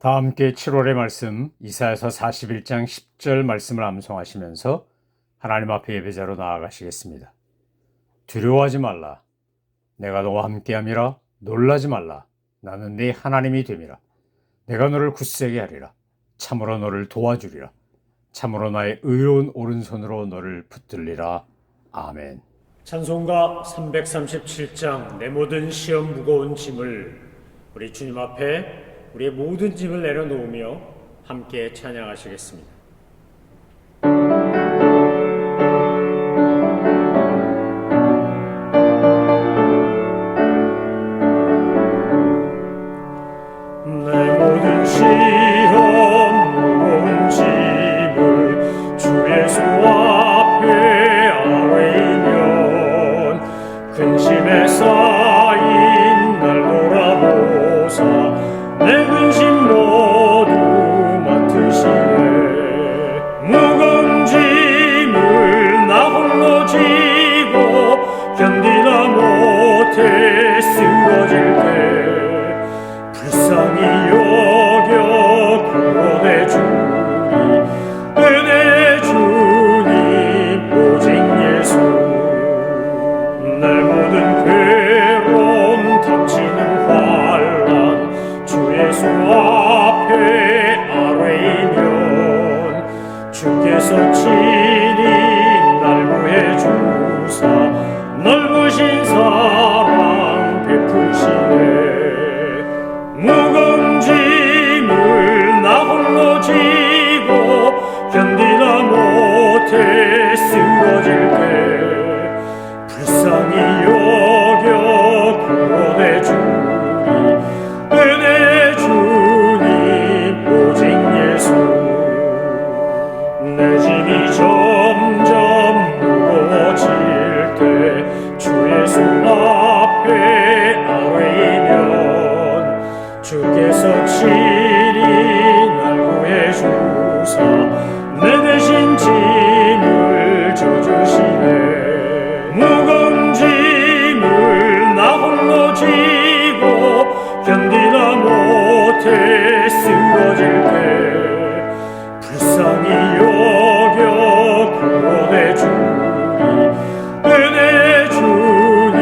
다 함께 7월의 말씀 이사야서 41장 10절 말씀을 암송하시면서 하나님 앞에 예배자로 나아가시겠습니다. 두려워하지 말라. 내가 너와 함께함이라. 놀라지 말라. 나는 네 하나님이 됨이라. 내가 너를 굳세게 하리라. 참으로 너를 도와주리라. 참으로 나의 의로운 오른손으로 너를 붙들리라. 아멘. 찬송가 337장 내 모든 시험 무거운 짐을 우리 주님 앞에 우리의 모든 짐을 내려놓으며 함께 찬양하시겠습니다. 내 모든 시험 무거운 짐을 주 예수 앞에 아뢰면 근심에 쌓인 날 돌아보사 내 근심 모두 맡으시네. 무거운 짐을 나 홀로 지고 견디다 못해 쓰러질 때 불쌍히 여겨 구원해 주리 은혜 주님 오직 예수. 내 모든 괴로움 닥치는 환난 주 예수 앞에 아뢰면 주께서 친히 날 구해 주사 넓으신 사랑 베푸시네. 무거운 짐을 나 홀로 지고 견디다 못해 쓰러질 때 불쌍히 여겨 구원해 주리 은혜 주님 오직 예수. 내 짐이 점점 무거워질 때 주 예수 앞에 아뢰면 주께서 친히 날 구해 주사 내 대신 짐을 져주시네. 무거운 짐을 나 홀로 지고 견디다 못해 쓰러질 때 불쌍히 여겨 구원해 주리 은혜 주님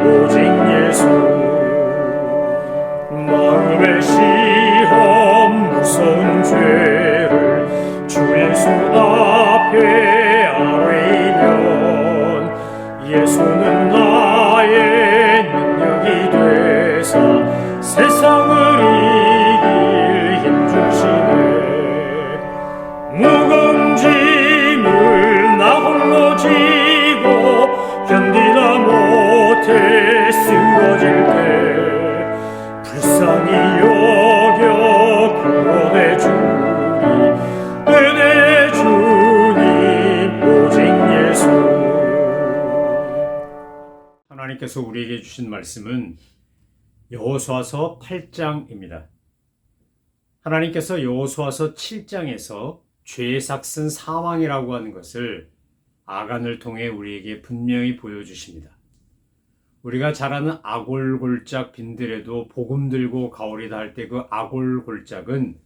오직 예수. 마음의 시험 무서운 죄를 주 예수 앞에 아뢰면 예수는 나의 능력이 되사 세상을 이길 힘 주시네. 무거운 짐을 나 홀로 지고 견디다 못해 쓰러질 때 불쌍히 여겨 구원해 주리 은혜 주님 오직 예수. 하나님께서 우리에게 주신 말씀은 여호수아서 8장입니다. 하나님께서 여호수아서 7장에서 죄의 삭슨 사망이라고 하는 것을 아간을 통해 우리에게 분명히 보여주십니다. 우리가 잘 아는 아골골짝 빈들에도 복음 들고 가오리다 할 때 그 아골골짝은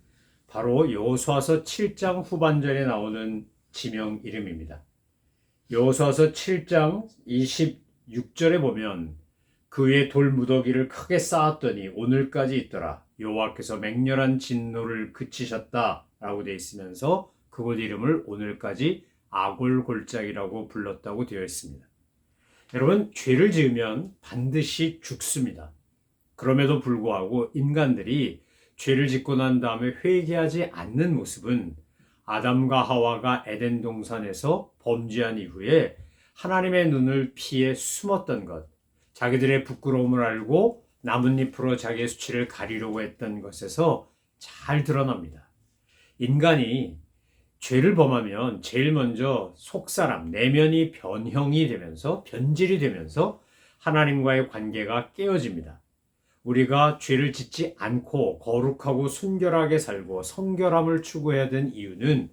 바로 여호수아서 7장 후반절에 나오는 지명 이름입니다. 여호수아서 7장 26절에 보면 그 위에 돌무더기를 크게 쌓았더니 오늘까지 있더라. 여호와께서 맹렬한 진노를 그치셨다라고 되어 있으면서 그곳 이름을 오늘까지 아골골짝이라고 불렀다고 되어 있습니다. 여러분, 죄를 지으면 반드시 죽습니다. 그럼에도 불구하고 인간들이 죄를 짓고 난 다음에 회개하지 않는 모습은 아담과 하와가 에덴 동산에서 범죄한 이후에 하나님의 눈을 피해 숨었던 것, 자기들의 부끄러움을 알고 나뭇잎으로 자기의 수치를 가리려고 했던 것에서 잘 드러납니다. 인간이 죄를 범하면 제일 먼저 속사람, 내면이 변형이 되면서 변질이 되면서 하나님과의 관계가 깨어집니다. 우리가 죄를 짓지 않고 거룩하고 순결하게 살고 성결함을 추구해야 되는 이유는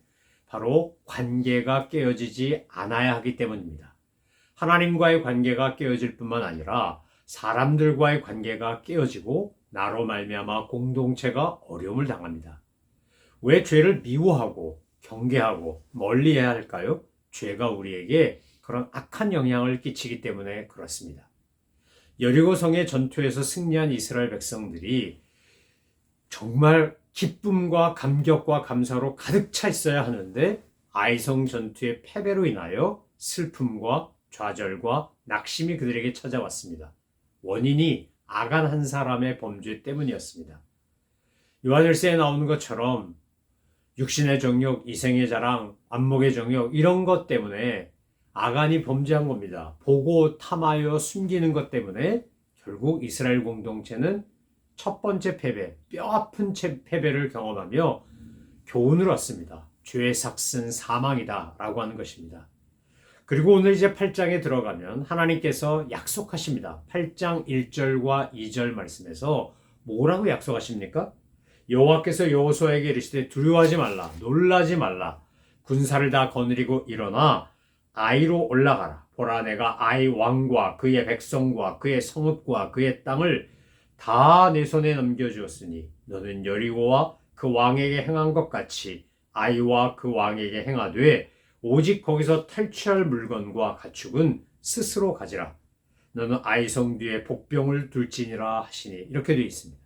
바로 관계가 깨어지지 않아야 하기 때문입니다. 하나님과의 관계가 깨어질 뿐만 아니라 사람들과의 관계가 깨어지고 나로 말미암아 공동체가 어려움을 당합니다. 왜 죄를 미워하고 경계하고 멀리해야 할까요? 죄가 우리에게 그런 악한 영향을 끼치기 때문에 그렇습니다. 여리고성의 전투에서 승리한 이스라엘 백성들이 정말 기쁨과 감격과 감사로 가득 차 있어야 하는데 아이성 전투의 패배로 인하여 슬픔과 좌절과 낙심이 그들에게 찾아왔습니다. 원인이 아간 한 사람의 범죄 때문이었습니다. 요한일서에 나오는 것처럼 육신의 정욕, 이생의 자랑, 안목의 정욕 이런 것 때문에 아간이 범죄한 겁니다. 보고 탐하여 숨기는 것 때문에 결국 이스라엘 공동체는 첫 번째 패배, 뼈아픈 패배를 경험하며 교훈을 얻습니다. 죄의 삭은 사망이다 라고 하는 것입니다. 그리고 오늘 이제 8장에 들어가면 하나님께서 약속하십니다. 8장 1절과 2절 말씀에서 뭐라고 약속하십니까? 여호와께서 여호수아에게 이르시되 두려워하지 말라, 놀라지 말라. 군사를 다 거느리고 일어나 아이로 올라가라. 보라, 내가 아이 왕과 그의 백성과 그의 성읍과 그의 땅을 다 내 손에 넘겨주었으니 너는 여리고와 그 왕에게 행한 것 같이 아이와 그 왕에게 행하되 오직 거기서 탈취할 물건과 가축은 스스로 가지라. 너는 아이성 뒤에 복병을 둘지니라 하시니 이렇게 되어 있습니다.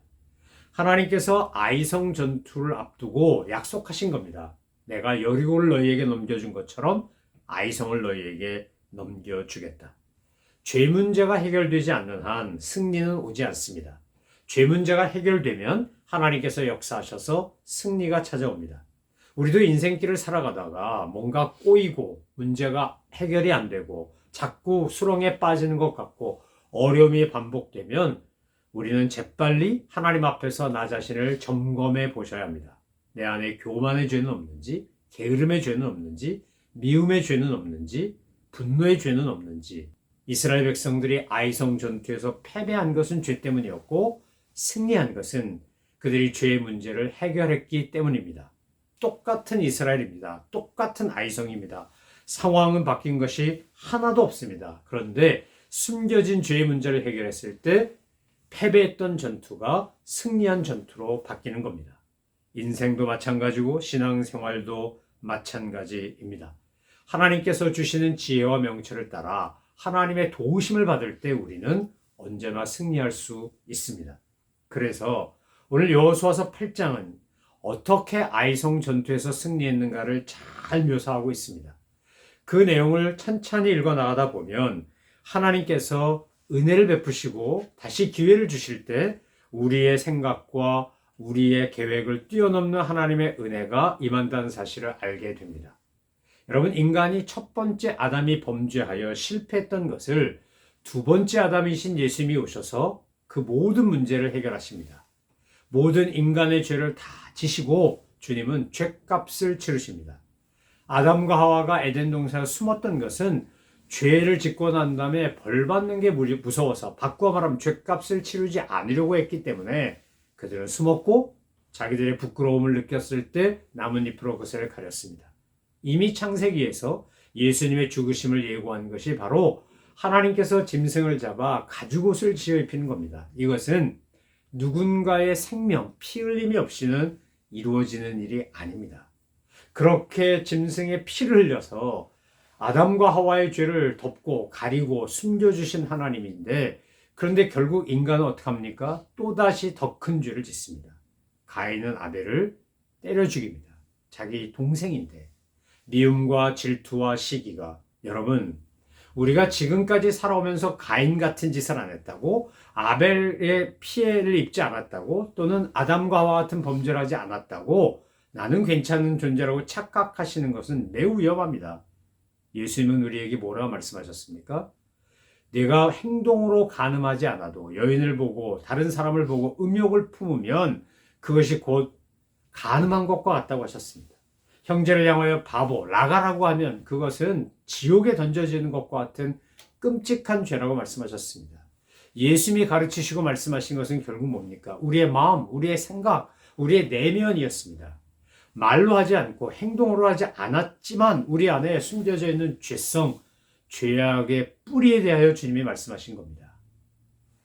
하나님께서 아이성 전투를 앞두고 약속하신 겁니다. 내가 여리고를 너희에게 넘겨준 것처럼 아이성을 너희에게 넘겨주겠다. 죄 문제가 해결되지 않는 한 승리는 오지 않습니다. 죄 문제가 해결되면 하나님께서 역사하셔서 승리가 찾아옵니다. 우리도 인생길을 살아가다가 뭔가 꼬이고 문제가 해결이 안 되고 자꾸 수렁에 빠지는 것 같고 어려움이 반복되면 우리는 재빨리 하나님 앞에서 나 자신을 점검해 보셔야 합니다. 내 안에 교만의 죄는 없는지, 게으름의 죄는 없는지, 미움의 죄는 없는지, 분노의 죄는 없는지. 이스라엘 백성들이 아이성 전투에서 패배한 것은 죄 때문이었고 승리한 것은 그들이 죄의 문제를 해결했기 때문입니다. 똑같은 이스라엘입니다. 똑같은 아이성입니다. 상황은 바뀐 것이 하나도 없습니다. 그런데 숨겨진 죄의 문제를 해결했을 때 패배했던 전투가 승리한 전투로 바뀌는 겁니다. 인생도 마찬가지고 신앙생활도 마찬가지입니다. 하나님께서 주시는 지혜와 명철을 따라 하나님의 도우심을 받을 때 우리는 언제나 승리할 수 있습니다. 그래서 오늘 여호수아서 8장은 어떻게 아이성 전투에서 승리했는가를 잘 묘사하고 있습니다. 그 내용을 천천히 읽어 나가다 보면 하나님께서 은혜를 베푸시고 다시 기회를 주실 때 우리의 생각과 우리의 계획을 뛰어넘는 하나님의 은혜가 임한다는 사실을 알게 됩니다. 여러분, 인간이 첫 번째 아담이 범죄하여 실패했던 것을 두 번째 아담이신 예수님이 오셔서 그 모든 문제를 해결하십니다. 모든 인간의 죄를 다 지시고 주님은 죄값을 치르십니다. 아담과 하와가 에덴 동산에 숨었던 것은 죄를 짓고 난 다음에 벌 받는 게 무서워서 바꿔 말하면 죄값을 치르지 않으려고 했기 때문에 그들은 숨었고 자기들의 부끄러움을 느꼈을 때 나뭇잎으로 그것을 가렸습니다. 이미 창세기에서 예수님의 죽으심을 예고한 것이 바로 하나님께서 짐승을 잡아 가죽옷을 지어 입히는 겁니다. 이것은 누군가의 생명, 피 흘림이 없이는 이루어지는 일이 아닙니다. 그렇게 짐승의 피를 흘려서 아담과 하와의 죄를 덮고 가리고 숨겨주신 하나님인데 그런데 결국 인간은 어떻게 합니까? 또다시 더 큰 죄를 짓습니다. 가인은 아벨을 때려 죽입니다. 자기 동생인데 미움과 질투와 시기가 여러분 우리가 지금까지 살아오면서 가인 같은 짓을 안 했다고 아벨의 피해를 입지 않았다고 또는 아담과 하와 같은 범죄를 하지 않았다고 나는 괜찮은 존재라고 착각하시는 것은 매우 위험합니다. 예수님은 우리에게 뭐라고 말씀하셨습니까? 내가 행동으로 간음하지 않아도 여인을 보고 다른 사람을 보고 음욕을 품으면 그것이 곧 간음한 것과 같다고 하셨습니다. 형제를 향하여 바보, 라가라고 하면 그것은 지옥에 던져지는 것과 같은 끔찍한 죄라고 말씀하셨습니다. 예수님이 가르치시고 말씀하신 것은 결국 뭡니까? 우리의 마음, 우리의 생각, 우리의 내면이었습니다. 말로 하지 않고 행동으로 하지 않았지만 우리 안에 숨겨져 있는 죄성, 죄악의 뿌리에 대하여 주님이 말씀하신 겁니다.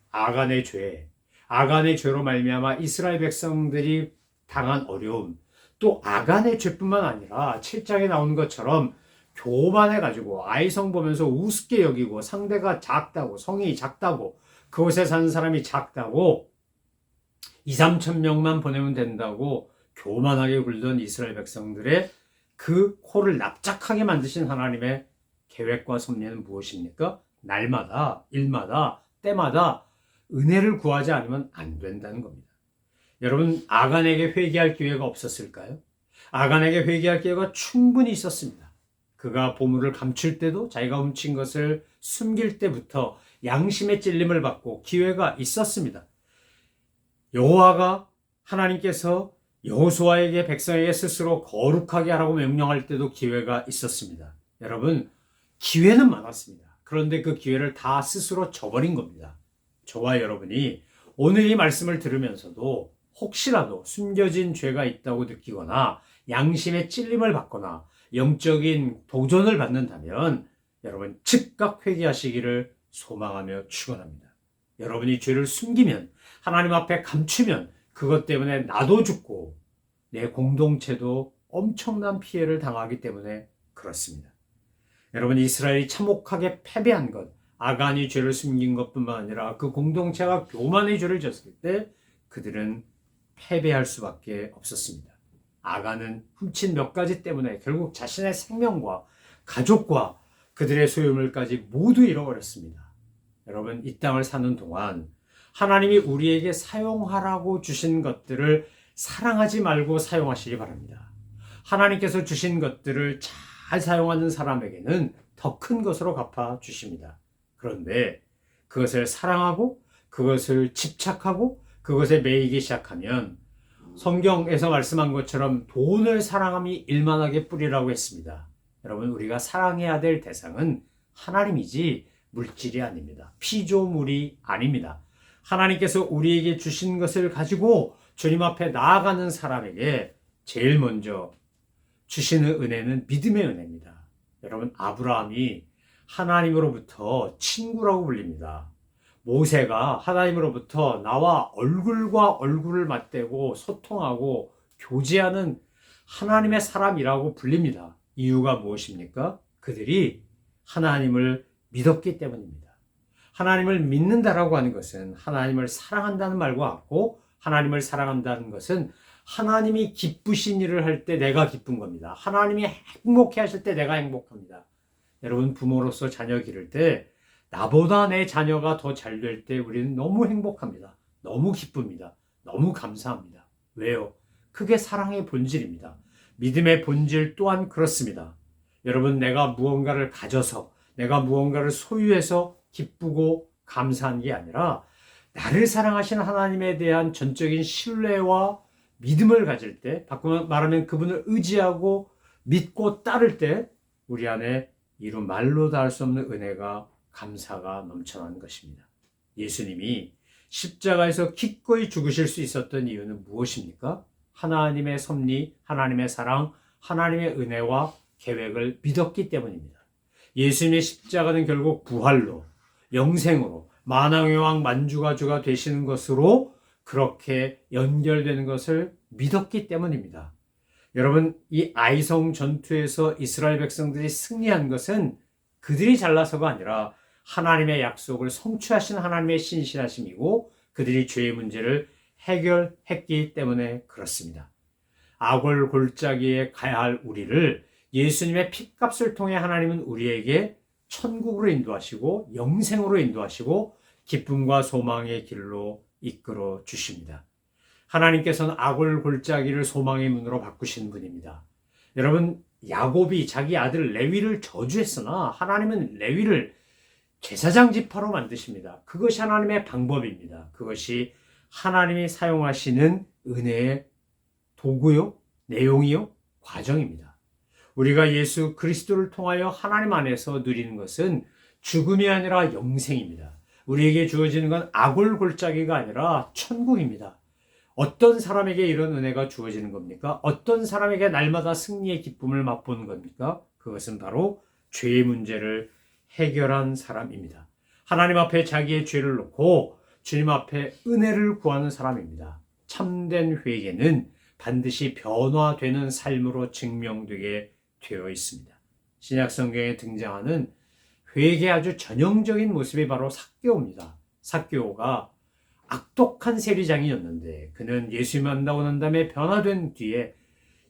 아간의 죄, 아간의 죄로 말미암아 이스라엘 백성들이 당한 어려움, 또 아간의 죄뿐만 아니라 7장에 나오는 것처럼 교만해가지고 아이성 보면서 우습게 여기고 상대가 작다고, 성이 작다고, 그곳에 사는 사람이 작다고 2, 3천 명만 보내면 된다고 교만하게 굴던 이스라엘 백성들의 그 코를 납작하게 만드신 하나님의 계획과 섭리는 무엇입니까? 날마다, 일마다, 때마다 은혜를 구하지 않으면 안 된다는 겁니다. 여러분, 아간에게 회개할 기회가 없었을까요? 아간에게 회개할 기회가 충분히 있었습니다. 그가 보물을 감출 때도, 자기가 훔친 것을 숨길 때부터 양심의 찔림을 받고 기회가 있었습니다. 여호와가 하나님께서 여호수아에게 백성에게 스스로 거룩하게 하라고 명령할 때도 기회가 있었습니다. 여러분, 기회는 많았습니다. 그런데 그 기회를 다 스스로 저버린 겁니다. 저와 여러분이 오늘 이 말씀을 들으면서도 혹시라도 숨겨진 죄가 있다고 느끼거나 양심의 찔림을 받거나 영적인 도전을 받는다면 여러분 즉각 회개하시기를 소망하며 축원합니다. 여러분이 죄를 숨기면, 하나님 앞에 감추면 그것 때문에 나도 죽고 내 공동체도 엄청난 피해를 당하기 때문에 그렇습니다. 여러분, 이스라엘이 참혹하게 패배한 것, 아간이 죄를 숨긴 것뿐만 아니라 그 공동체가 교만의 죄를 졌을 때 그들은 패배할 수밖에 없었습니다. 아간은 훔친 몇 가지 때문에 결국 자신의 생명과 가족과 그들의 소유물까지 모두 잃어버렸습니다. 여러분, 이 땅을 사는 동안 하나님이 우리에게 사용하라고 주신 것들을 사랑하지 말고 사용하시기 바랍니다. 하나님께서 주신 것들을 잘 사용하는 사람에게는 더 큰 것으로 갚아 주십니다. 그런데 그것을 사랑하고 그것을 집착하고 그것에 매이기 시작하면 성경에서 말씀한 것처럼 돈을 사랑함이 일만하게 뿌리라고 했습니다. 여러분, 우리가 사랑해야 될 대상은 하나님이지 물질이 아닙니다. 피조물이 아닙니다. 하나님께서 우리에게 주신 것을 가지고 주님 앞에 나아가는 사람에게 제일 먼저 주시는 은혜는 믿음의 은혜입니다. 여러분, 아브라함이 하나님으로부터 친구라고 불립니다. 모세가 하나님으로부터 나와 얼굴과 얼굴을 맞대고 소통하고 교제하는 하나님의 사람이라고 불립니다. 이유가 무엇입니까? 그들이 하나님을 믿었기 때문입니다. 하나님을 믿는다라고 하는 것은 하나님을 사랑한다는 말과 같고, 하나님을 사랑한다는 것은 하나님이 기쁘신 일을 할 때 내가 기쁜 겁니다. 하나님이 행복해 하실 때 내가 행복합니다. 여러분, 부모로서 자녀 기를 때 나보다 내 자녀가 더 잘 될 때 우리는 너무 행복합니다. 너무 기쁩니다. 너무 감사합니다. 왜요? 그게 사랑의 본질입니다. 믿음의 본질 또한 그렇습니다. 여러분, 내가 무언가를 가져서, 내가 무언가를 소유해서 기쁘고 감사한 게 아니라 나를 사랑하시는 하나님에 대한 전적인 신뢰와 믿음을 가질 때, 바꾸면 말하면 그분을 의지하고 믿고 따를 때 우리 안에 이루 말로 다 할 수 없는 은혜가, 감사가 넘쳐나는 것입니다. 예수님이 십자가에서 기꺼이 죽으실 수 있었던 이유는 무엇입니까? 하나님의 섭리, 하나님의 사랑, 하나님의 은혜와 계획을 믿었기 때문입니다. 예수님의 십자가는 결국 부활로, 영생으로, 만왕의 왕 만주가 주가 되시는 것으로 그렇게 연결되는 것을 믿었기 때문입니다. 여러분, 이 아이성 전투에서 이스라엘 백성들이 승리한 것은 그들이 잘나서가 아니라 하나님의 약속을 성취하신 하나님의 신실하심이고 그들이 죄의 문제를 해결했기 때문에 그렇습니다. 악월 골짜기에 가야 할 우리를 예수님의 핏값을 통해 하나님은 우리에게 천국으로 인도하시고 영생으로 인도하시고 기쁨과 소망의 길로 이끌어 주십니다. 하나님께서는 악월 골짜기를 소망의 문으로 바꾸신 분입니다. 여러분, 야곱이 자기 아들 레위를 저주했으나 하나님은 레위를 제사장 지파로 만드십니다. 그것이 하나님의 방법입니다. 그것이 하나님이 사용하시는 은혜의 도구요, 내용이요, 과정입니다. 우리가 예수 그리스도를 통하여 하나님 안에서 누리는 것은 죽음이 아니라 영생입니다. 우리에게 주어지는 건 악월 골짜기가 아니라 천국입니다. 어떤 사람에게 이런 은혜가 주어지는 겁니까? 어떤 사람에게 날마다 승리의 기쁨을 맛보는 겁니까? 그것은 바로 죄의 문제를 해결한 사람입니다. 하나님 앞에 자기의 죄를 놓고 주님 앞에 은혜를 구하는 사람입니다. 참된 회개는 반드시 변화되는 삶으로 증명되게 되어 있습니다. 신약 성경에 등장하는 회개의 아주 전형적인 모습이 바로 삭개오입니다. 삭개오가 악독한 세리장이었는데 그는 예수님 만나고 난 다음에 변화된 뒤에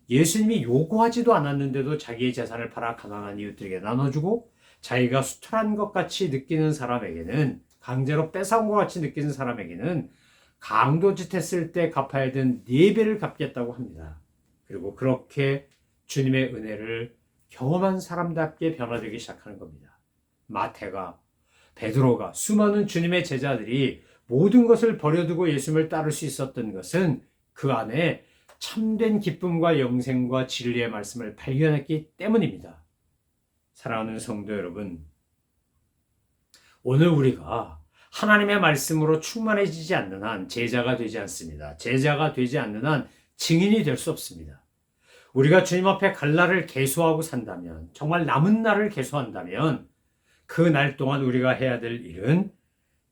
예수님이 요구하지도 않았는데도 자기의 재산을 팔아 가난한 이웃들에게 나눠주고 자기가 수탈한 것 같이 느끼는 사람에게는 강제로 뺏어온 것 같이 느끼는 사람에게는 강도짓 했을 때 갚아야 되는 4배를 갚겠다고 합니다. 그리고 그렇게 주님의 은혜를 경험한 사람답게 변화되기 시작하는 겁니다. 마태가, 베드로가, 수많은 주님의 제자들이 모든 것을 버려두고 예수님을 따를 수 있었던 것은 그 안에 참된 기쁨과 영생과 진리의 말씀을 발견했기 때문입니다. 사랑하는 성도 여러분, 오늘 우리가 하나님의 말씀으로 충만해지지 않는 한 제자가 되지 않습니다. 제자가 되지 않는 한 증인이 될 수 없습니다. 우리가 주님 앞에 갈 날을 계수하고 산다면, 정말 남은 날을 계수한다면 그 날 동안 우리가 해야 될 일은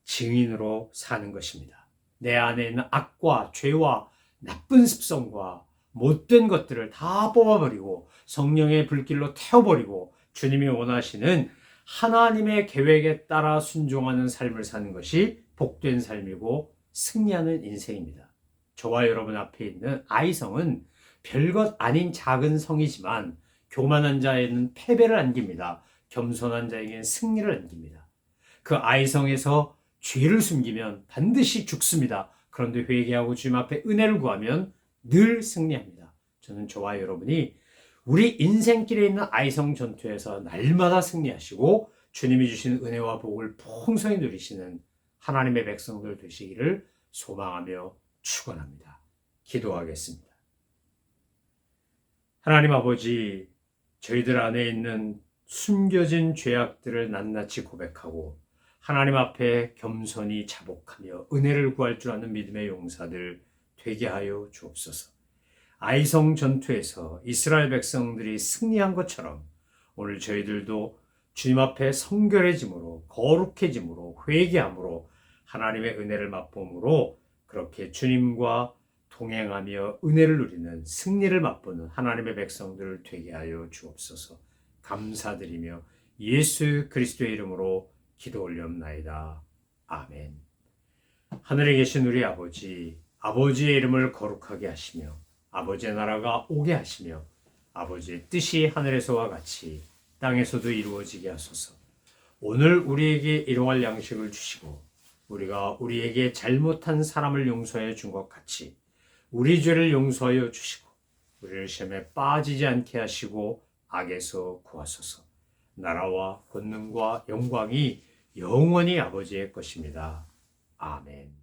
증인으로 사는 것입니다. 내 안에 있는 악과 죄와 나쁜 습성과 못된 것들을 다 뽑아버리고 성령의 불길로 태워버리고 주님이 원하시는 하나님의 계획에 따라 순종하는 삶을 사는 것이 복된 삶이고 승리하는 인생입니다. 저와 여러분 앞에 있는 아이성은 별것 아닌 작은 성이지만 교만한 자에는 패배를 안깁니다. 겸손한 자에게는 승리를 안깁니다. 그 아이성에서 죄를 숨기면 반드시 죽습니다. 그런데 회개하고 주님 앞에 은혜를 구하면 늘 승리합니다. 저는 저와 여러분이 우리 인생길에 있는 아이성 전투에서 날마다 승리하시고 주님이 주신 은혜와 복을 풍성히 누리시는 하나님의 백성들 되시기를 소망하며 축원합니다. 기도하겠습니다. 하나님 아버지, 저희들 안에 있는 숨겨진 죄악들을 낱낱이 고백하고 하나님 앞에 겸손히 자복하며 은혜를 구할 줄 아는 믿음의 용사들 되게 하여 주옵소서. 아이성 전투에서 이스라엘 백성들이 승리한 것처럼 오늘 저희들도 주님 앞에 성결해짐으로 거룩해짐으로 회개함으로 하나님의 은혜를 맛봄으로 그렇게 주님과 동행하며 은혜를 누리는 승리를 맛보는 하나님의 백성들을 되게 하여 주옵소서. 감사드리며 예수 그리스도의 이름으로 기도 올려옵나이다. 아멘. 하늘에 계신 우리 아버지, 아버지의 이름을 거룩하게 하시며 아버지의 나라가 오게 하시며 아버지의 뜻이 하늘에서와 같이 땅에서도 이루어지게 하소서. 오늘 우리에게 일용할 양식을 주시고 우리가 우리에게 잘못한 사람을 용서해 준 것 같이 우리 죄를 용서하여 주시고 우리를 시험에 빠지지 않게 하시고 악에서 구하소서. 나라와 권능과 영광이 영원히 아버지의 것입니다. 아멘.